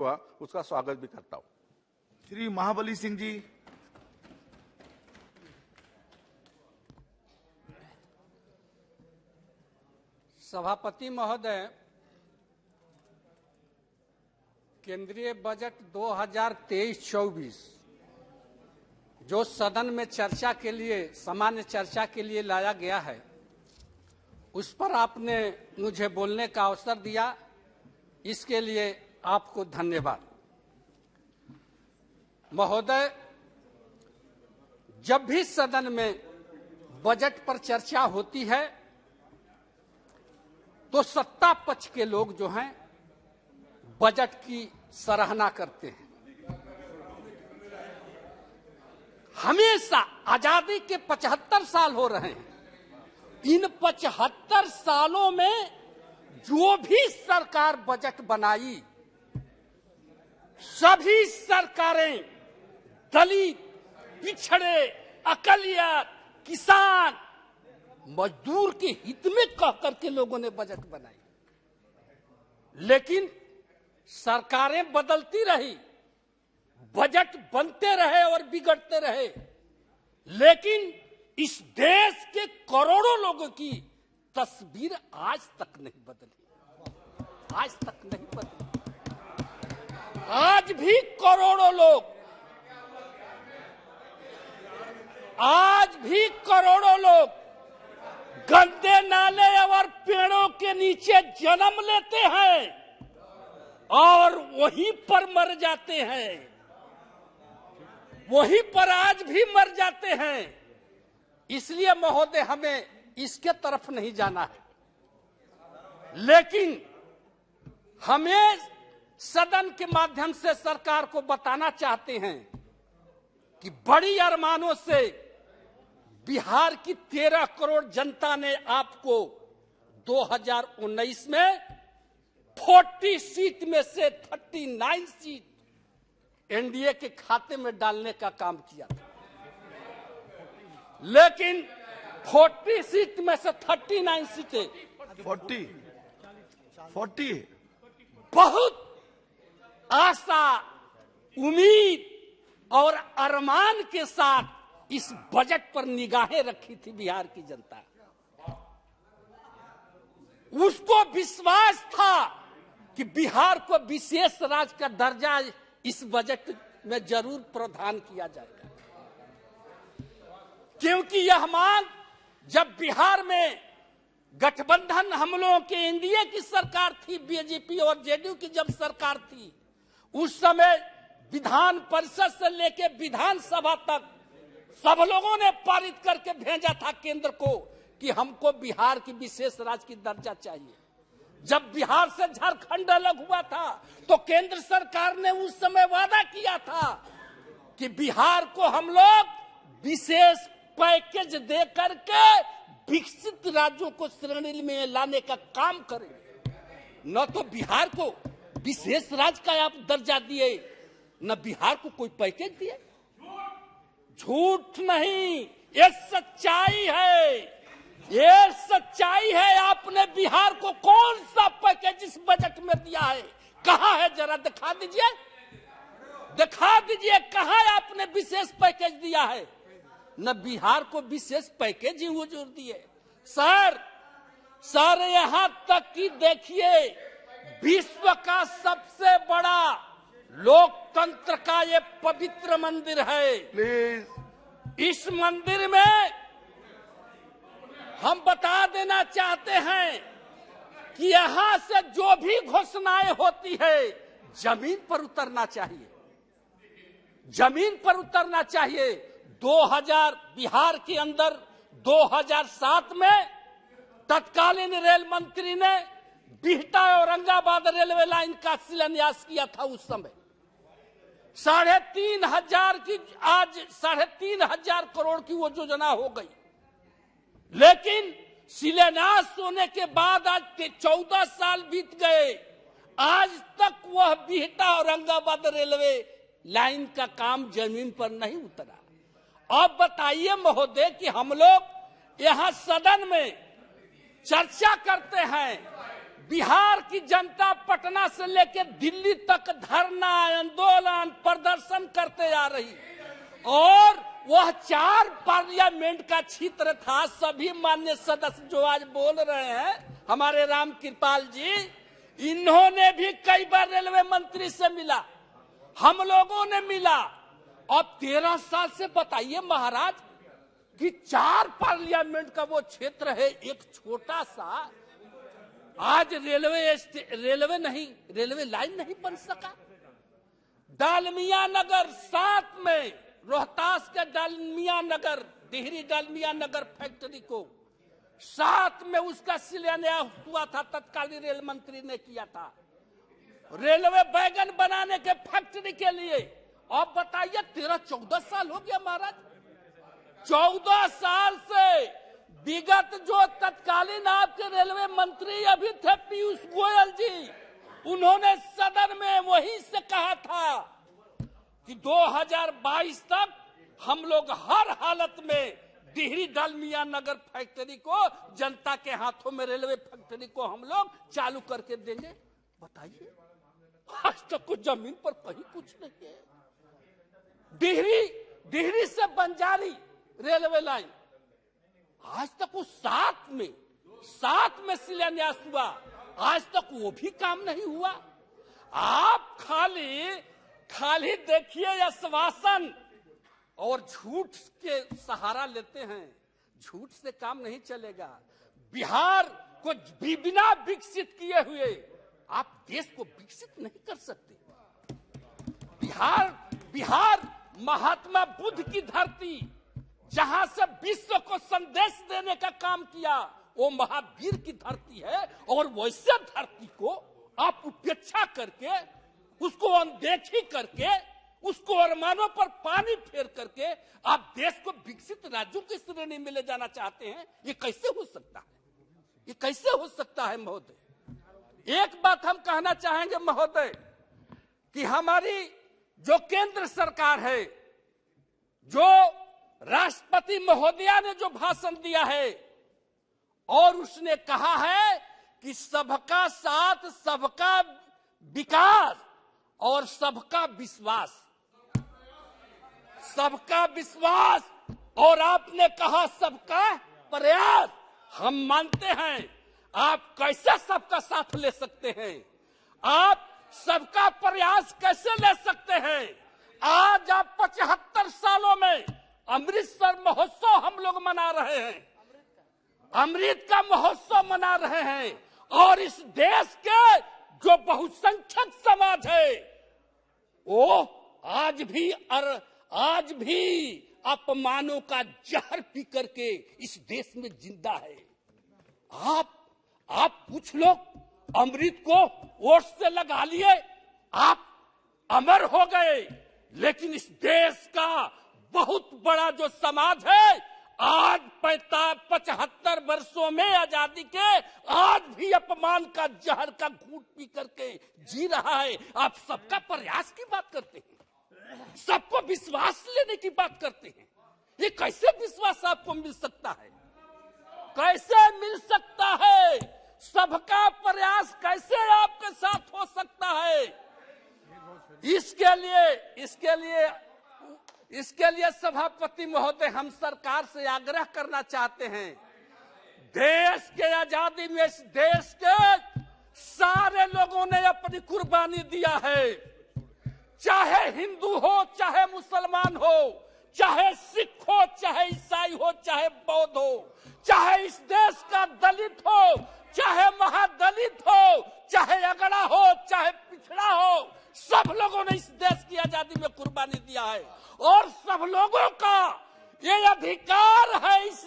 हुआ उसका स्वागत भी करता हूं। श्री महाबली सिंह जी। सभापति महोदय, केंद्रीय बजट 2023-24 जो सदन में चर्चा के लिए, सामान्य चर्चा के लिए लाया गया है, उस पर आपने मुझे बोलने का अवसर दिया, इसके लिए आपको धन्यवाद। महोदय, जब भी सदन में बजट पर चर्चा होती है तो सत्ता पक्ष के लोग जो हैं बजट की सराहना करते हैं। हमेशा आजादी के 75 साल हो रहे हैं, इन 75 सालों में जो भी सरकार बजट बनाई, सभी सरकारें दलित, पिछड़े, अकलियत, किसान, मजदूर के हित में कह करके लोगों ने बजट बनाई। लेकिन सरकारें बदलती रही, बजट बनते रहे और बिगड़ते रहे, लेकिन इस देश के करोड़ों लोगों की तस्वीर आज तक नहीं बदली, आज तक नहीं बदली। आज भी करोड़ों लोग, आज भी करोड़ों लोग गंदे नाले और पेड़ों के नीचे जन्म लेते हैं और वहीं पर मर जाते हैं, वहीं पर आज भी मर जाते हैं। इसलिए महोदय, हमें इसके तरफ नहीं जाना है, लेकिन हमें सदन के माध्यम से सरकार को बताना चाहते हैं कि बड़ी अरमानों से बिहार की 13 करोड़ जनता ने आपको 2019 में 40 सीट में से 39 सीट एनडीए के खाते में डालने का काम किया था। लेकिन 40 सीट में से 39 सीटें 40 बहुत आशा, उम्मीद और अरमान के साथ इस बजट पर निगाहें रखी थी बिहार की जनता। उसको विश्वास था कि बिहार को विशेष राज्य का दर्जा इस बजट में जरूर प्रदान किया जाएगा, क्योंकि यह मांग जब बिहार में गठबंधन हम लोगों के एनडीए की सरकार थी, बीजेपी और जेडीयू की जब सरकार थी, उस समय विधान परिषद से लेके विधानसभा तक सब लोगों ने पारित करके भेजा था केंद्र को कि हमको बिहार की विशेष राज्य की दर्जा चाहिए। जब बिहार से झारखंड अलग हुआ था तो केंद्र सरकार ने उस समय वादा किया था कि बिहार को हम लोग विशेष पैकेज दे करके विकसित राज्यों को श्रेणी में लाने का काम करेंगे। न तो बिहार को विशेष राज्य का आप दर्जा दिए, न बिहार को कोई पैकेज दिए। झूठ नहीं, ये सच्चाई है, ये सच्चाई है। आपने बिहार को कौन सा पैकेज इस बजट में दिया है? कहां है? जरा दिखा दीजिए, दिखा दीजिए कहां आपने विशेष पैकेज दिया है। न बिहार को विशेष पैकेज ही हुजूर दिए। सर यहां तक कि देखिए, विश्व का सबसे बड़ा लोकतंत्र का ये पवित्र मंदिर है। प्लीज, इस मंदिर में हम बता देना चाहते हैं कि यहां से जो भी घोषणाएं होती है जमीन पर उतरना चाहिए, जमीन पर उतरना चाहिए। 2000 बिहार के अंदर 2007 में तत्कालीन रेल मंत्री ने बिहटा औरंगाबाद रेलवे लाइन का शिलान्यास किया था। उस समय 3,500 की, आज 3,500 करोड़ की वो योजना हो गई। लेकिन शिलान्यास होने के बाद आज 14 साल बीत गए, आज तक वह बिहटा औरंगाबाद रेलवे लाइन का काम जमीन पर नहीं उतरा। अब बताइए महोदय कि हम लोग यहाँ सदन में चर्चा करते हैं, बिहार की जनता पटना से लेकर दिल्ली तक धरना, आंदोलन, प्रदर्शन करते आ रही और वह 4 पार्लियामेंट का क्षेत्र था। सभी माननीय सदस्य जो आज बोल रहे हैं, हमारे राम कृपाल जी, इन्होंने भी कई बार रेलवे मंत्री से मिला, हम लोगों ने मिला। अब 13 साल से बताइए महाराज कि 4 पार्लियामेंट का वो क्षेत्र है, एक छोटा सा, आज रेलवे लाइन नहीं बन सका। डालमिया नगर 7 में, रोहतास के डालमिया नगर, डिहरी डालमिया नगर फैक्ट्री को 7 में उसका शिलान्यास हुआ था, तत्कालीन रेल मंत्री ने किया था, रेलवे वैगन बनाने के फैक्ट्री के लिए। अब बताइए 13-14 साल हो गया महाराज, 14 साल से विगत जो तत्कालीन आपके रेलवे मंत्री अभी थे पीयूष गोयल जी, उन्होंने सदन में वही से कहा था कि 2022 तक हम लोग हर हालत में डिहरी डालमिया नगर फैक्ट्री को, जनता के हाथों में रेलवे फैक्ट्री को हम लोग चालू करके देंगे। बताइए आज तक कुछ जमीन पर कहीं कुछ नहीं है। डिहरी से बंजारी रेलवे लाइन आज तक वो 7 में शिलान्यास हुआ, आज तक वो भी काम नहीं हुआ। आप खाली देखिए आश्वासन और झूठ के सहारा लेते हैं, झूठ से काम नहीं चलेगा। बिहार को बिना विकसित किए हुए आप देश को विकसित नहीं कर सकते। बिहार महात्मा बुद्ध की धरती, जहां से विश्व को संदेश देने का काम किया, वो महावीर की धरती है। और वैसे धरती को आप उपेक्षा करके, उसको अनदेखी करके, उसको अरमानों पर पानी फेर करके आप देश को विकसित राज्यों की श्रेणी में ले जाना चाहते हैं। ये कैसे हो सकता है? ये कैसे हो सकता है महोदय? एक बात हम कहना चाहेंगे महोदय कि हमारी जो केंद्र सरकार है, जो राष्ट्रपति महोदया ने जो भाषण दिया है और उसने कहा है कि सबका साथ, सबका विकास और सबका विश्वास, सबका विश्वास, और आपने कहा सबका प्रयास। हम मानते हैं, आप कैसे सबका साथ ले सकते हैं? आप सबका प्रयास कैसे ले सकते हैं? आज आप 75 सालों में अमृतसर महोत्सव हम लोग मना रहे हैं, अमृत का महोत्सव मना रहे हैं, और इस देश के जो बहुसंख्यक समाज है वो आज भी अपमानों का जहर पी करके इस देश में जिंदा है। आप कुछ लोग अमृत को वोट से लगा लिए, आप अमर हो गए, लेकिन इस देश का बहुत बड़ा जो समाज है आज 75 वर्षों में आजादी के आज भी अपमान का जहर का घूंट पी करके जी रहा है। आप सबका प्रयास की बात करते हैं, सबको विश्वास लेने की बात करते हैं। ये कैसे विश्वास आपको मिल सकता है? कैसे मिल सकता है? सबका प्रयास कैसे आपके साथ हो सकता है? इसके लिए सभापति महोदय, हम सरकार से आग्रह करना चाहते हैं, देश के आजादी में इस देश के सारे लोगों ने अपनी कुर्बानी दिया है, चाहे हिंदू हो, चाहे मुसलमान हो, चाहे सिख हो, चाहे ईसाई हो, चाहे बौद्ध हो, चाहे इस देश का दलित हो, चाहे महादलित हो, चाहे अगड़ा हो, चाहे पिछड़ा हो, सब लोगों ने इस देश की आजादी में कुर्बानी दिया है। और सब लोगों का ये अधिकार है इस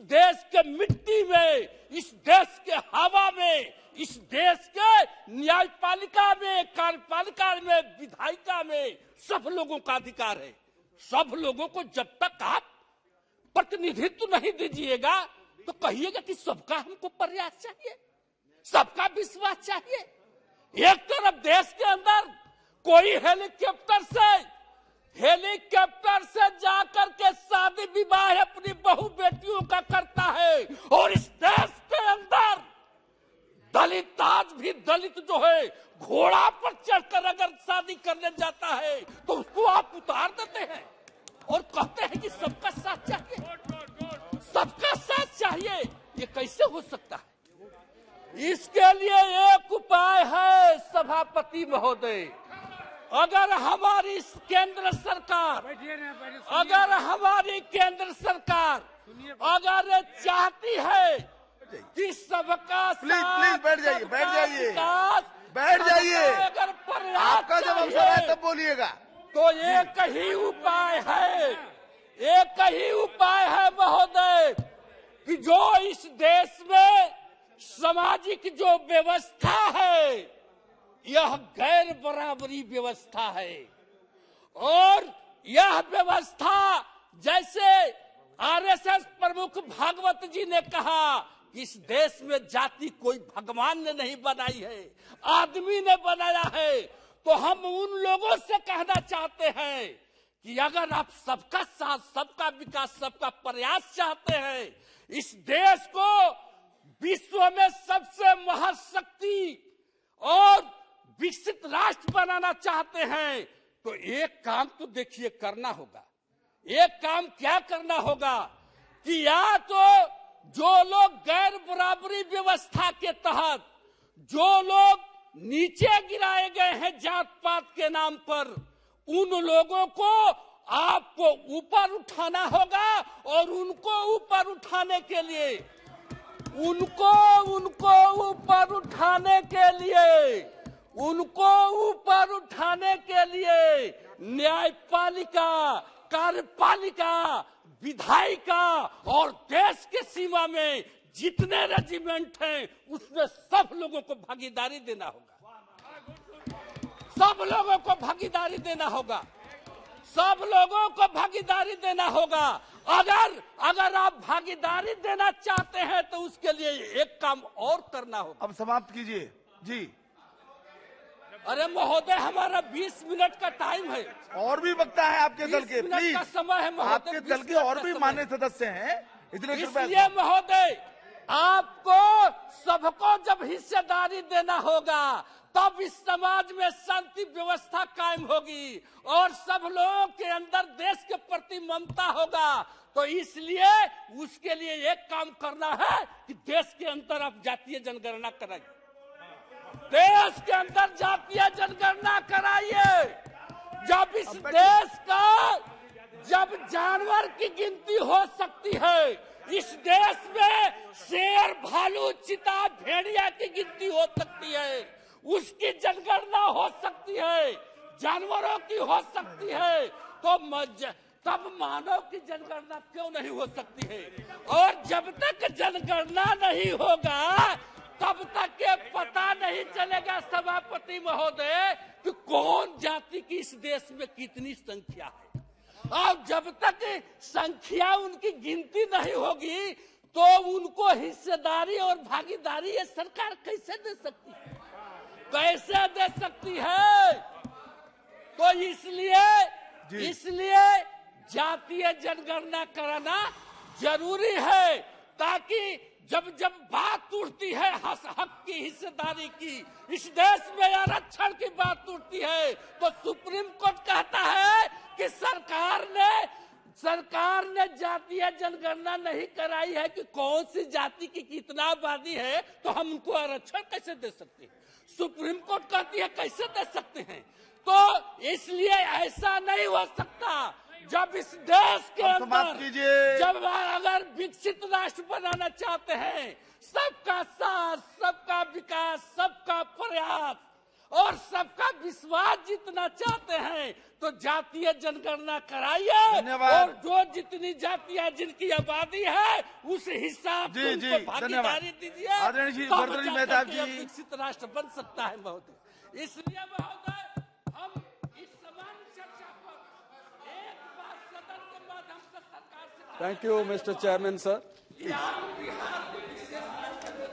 देश के मिट्टी में, इस देश के हवा में, इस देश के न्यायपालिका में, कार्यपालिका में, विधायिका में, सब लोगों का अधिकार है। सब लोगों को जब तक आप प्रतिनिधित्व नहीं दीजिएगा तो कहिएगा कि सबका हमको प्रयास चाहिए, सबका विश्वास चाहिए। एक तरफ देश के अंदर कोई हेलीकॉप्टर से जाकर के शादी विवाह अपनी बहू बेटियों का करता है, और इस देश के अंदर दलित आज भी दलित जो है घोड़ा पर चढ़कर अगर शादी करने जाता है तो उसको आप उतार देते हैं और कहते हैं कि सबका साथ चाहिए, सबका साथ चाहिए। ये कैसे हो सकता है? इसके लिए एक उपाय है सभापति महोदय, अगर हमारी केंद्र सरकार अगर चाहती है कि सबका प्लीज बैठ जाइए, अगर प्रयास आपका जब अवसर है तब बोलिएगा। तो एक ही उपाय है महोदय कि जो इस देश में सामाजिक जो व्यवस्था है यह गैर बराबरी व्यवस्था है, और यह व्यवस्था जैसे आरएसएस प्रमुख भागवत जी ने कहा कि इस देश में जाति कोई भगवान ने नहीं बनाई है, आदमी ने बनाया है। तो हम उन लोगों से कहना चाहते हैं कि अगर आप सबका साथ, सबका विकास, सबका प्रयास चाहते हैं, इस देश को विश्व में सबसे महाशक्ति और विकसित राष्ट्र बनाना चाहते हैं, तो एक काम तो देखिए करना होगा। एक काम क्या करना होगा कि या तो जो लोग गैर बराबरी व्यवस्था के तहत जो लोग नीचे गिराए गए हैं जात पात के नाम पर, उन लोगों को आपको ऊपर उठाना होगा, और उनको ऊपर उठाने के लिए उनको ऊपर उठाने के लिए न्यायपालिका, कार्यपालिका, विधायिका और देश के सीमा में जितने रेजिमेंट हैं उसमें सब लोगों को भागीदारी देना होगा, सब लोगों को भागीदारी देना होगा। अगर आप भागीदारी देना चाहते हैं तो उसके लिए एक काम और करना होगा। अब समाप्त कीजिए जी। अरे महोदय, हमारा 20 मिनट का टाइम है, और भी वक्ता है आपके दल के, 20 मिनट का समय है महोदय, आपके दल के और भी मान्य सदस्य हैं, इसलिए महोदय आपको सबको जब हिस्सेदारी देना होगा तब इस समाज में शांति व्यवस्था कायम होगी और सब लोगों के अंदर देश के प्रति ममता होगा। तो इसलिए उसके लिए एक काम करना है कि देश के अंदर आप जातीय जनगणना कराइए, देश के अंदर जातीय जनगणना कराइए। जब इस देश का जब जानवर की गिनती हो सकती है, इस देश में शेर, भालू, चीता, भेड़िया की गिनती हो सकती है, उसकी जनगणना हो सकती है, जानवरों की हो सकती है, तो तब मानव की जनगणना क्यों नहीं हो सकती है? और जब तक जनगणना नहीं होगा तब तक ये पता नहीं चलेगा सभापति महोदय कि कौन जाति की इस देश में कितनी संख्या है। और जब तक संख्या उनकी गिनती नहीं होगी तो उनको हिस्सेदारी और भागीदारी ये सरकार कैसे दे सकती है? कैसे दे सकती है? तो इसलिए जातीय जनगणना कराना जरूरी है, ताकि जब बात उठती है हक की, हिस्सेदारी की, इस देश में आरक्षण की बात उठती है तो सुप्रीम कोर्ट कहता है कि सरकार ने जातीय जनगणना नहीं कराई है कि कौन सी जाति की कितना आबादी है, तो हम उनको आरक्षण कैसे दे सकते हैं? सुप्रीम कोर्ट कहती है कैसे दे सकते हैं? तो इसलिए ऐसा नहीं हो सकता। जब इस देश के अंदर जब अगर विकसित राष्ट्र बनाना चाहते हैं, सबका साथ, सबका विकास, सबका प्रयास और सबका विश्वास जीतना चाहते हैं तो जातीय जनगणना कराइए, और जो जितनी जातियां जिनकी आबादी है उस हिसाब से उनको भागीदारी दीजिए, तब विकसित राष्ट्र बन सकता है महोदय। इसलिए महोदय हम इस समान चर्चा पर एक बार सदन के माध्यम से सरकार से Thank you, Mr. Chairman, sir.